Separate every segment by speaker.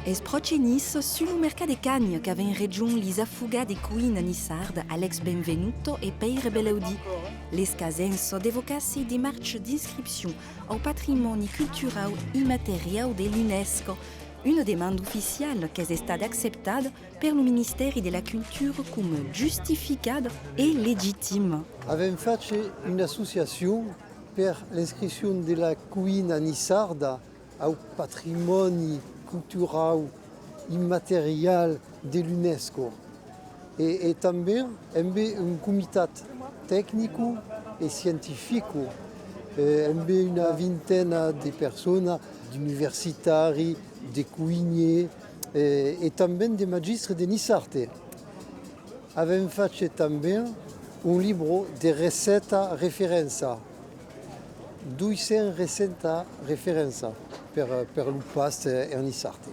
Speaker 1: Es procenis sul mercat de Cagnes qu'ava in region lisa fuga de cuina nissarda Alex Benvenuto e Peire Belaudi. Les casenso devocassi des marches d'inscription au patrimoine culturel immatériel de l'UNESCO, une demande officielle qui est stata acceptada per le ministère de la Culture comme justificada et légitime.
Speaker 2: Avem face une association per l'inscription de la cuina nissarda au patrimoine cultural immaterial de l'UNESCO. E também un comitat tecnico e scientifico, una vintena de personas, de universitari, de cuiniers e também de magistres de Nissarte. Avem face também un libro de receta referenza, 200 receta referenza per l'upas en Nissarte.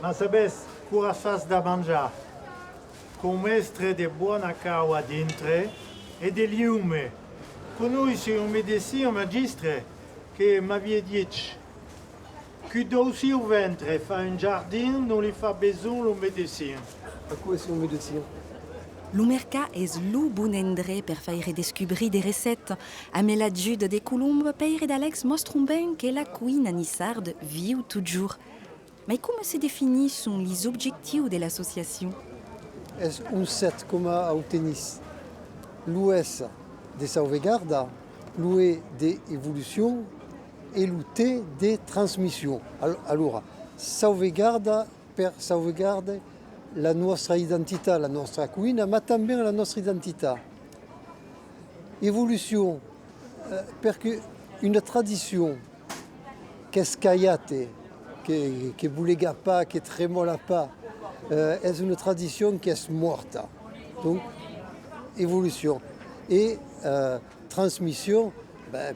Speaker 3: Ma sabes cura fas da mangiar, con mestre de buona caua dintre e de liume. Conosci un medecin magistre che m'avia dit que d'aussi au ventre fa un jardin non li fa besoin lo medecin.
Speaker 2: A quoi est-ce un médecin?
Speaker 1: Le mercat est le bon endroit pour faire découvrir des recettes. A l'aide de Colombe, Peire d'Alex montrent bien que la cuisine nissarde vit toujours. Mais comment se définissent les objectifs de l'association?
Speaker 2: Est un set comme au tennis. L'US de sauvegarda, l'UE de évolution et l'UT de transmission. Alors, sauvegarda per sauvegarde la nostra identità, la nostra cuina, ma també la nostra identità. Évolution, perché une tradition che scagliate, che boulega pas, che tremola pas, est une tradition qui est morta. Donc, évolution. Et transmission,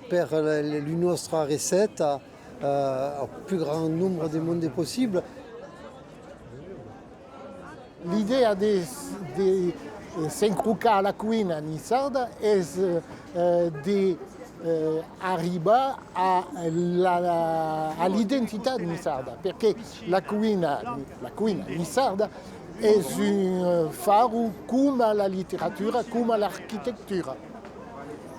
Speaker 2: per la nostra recetta au plus grand nombre de monde possible.
Speaker 4: L'idea de s'encrocar la cuina nissarda est d'arribar à l'identità nissarda, perché la cuina nissarda è un faro come la letteratura, come l'architettura.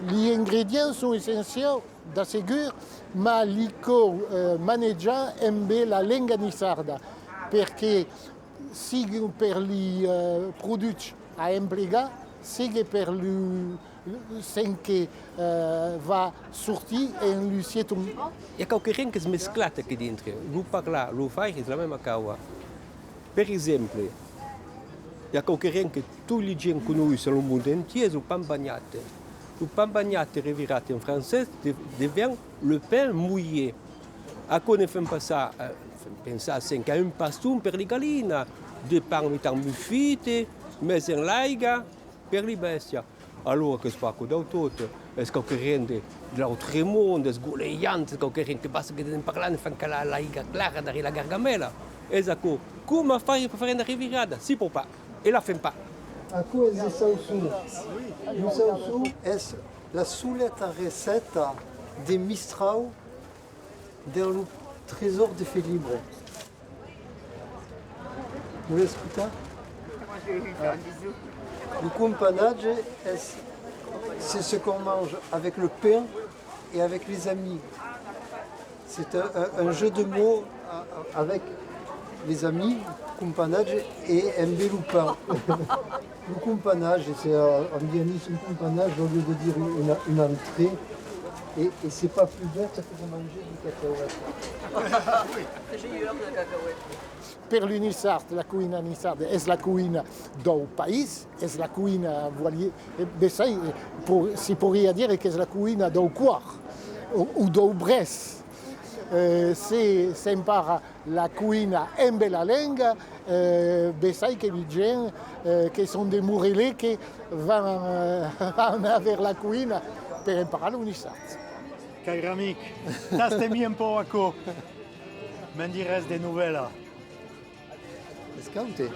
Speaker 4: Gli ingredienti sono essenziali da seguire, ma li maneggia la lingua nissarda, perché sia per i prodotti a impiegare, sia per il che va sortir in il sieto.
Speaker 5: Il y a quelque chose qui est mesclé qui dentro. Lo parla, lo fai, è la même cosa. Per esempio, il y a quelque chose que tous les gens conoscono nel mondo entier, le pain bagnato. Le pain bagnato revirato in francese devient le pain mouillé. A quoi ne fait pas ça? Pensare che è un pastum per le galline, dei parmigiani muffiti, messi in laiga per le bestie. Allora che spacco da tutto, è qualcosa dell'altro mondo, è sgoleiante, qualcosa che basta che ne parlare, fa anche la laiga clara dalla gargamella. E come fare per fare una rivirata? Si può pas, e la fa pas.
Speaker 2: A quoi est le saussou? Le saussou est la souletta recetta de Mistral dans le trésor de Felibre. Vous l'écoutez? Le companage, c'est ce qu'on mange avec le pain et avec les amis. C'est un jeu de mots avec les amis, companage et un bel pain. Le companage, c'est en dianisme companage au lieu de dire une entrée. Et c'est pas plus bête que de manger du cacahuète.
Speaker 6: J'ai eu peur de cacahuète.
Speaker 4: Per l'Unissart, la cuina nissarda è la cuina del paese, è la cuina, si pourrait dire che è la cuina del cuore o del bres. Se si impara la cuina in bella lingua, sai che i gens che sono dei murelli che vanno vers la cuina per imparare l'Unissart.
Speaker 3: Caro amic, tastemi un po' a co. Me'n diràs de novel·la.
Speaker 2: Escaute.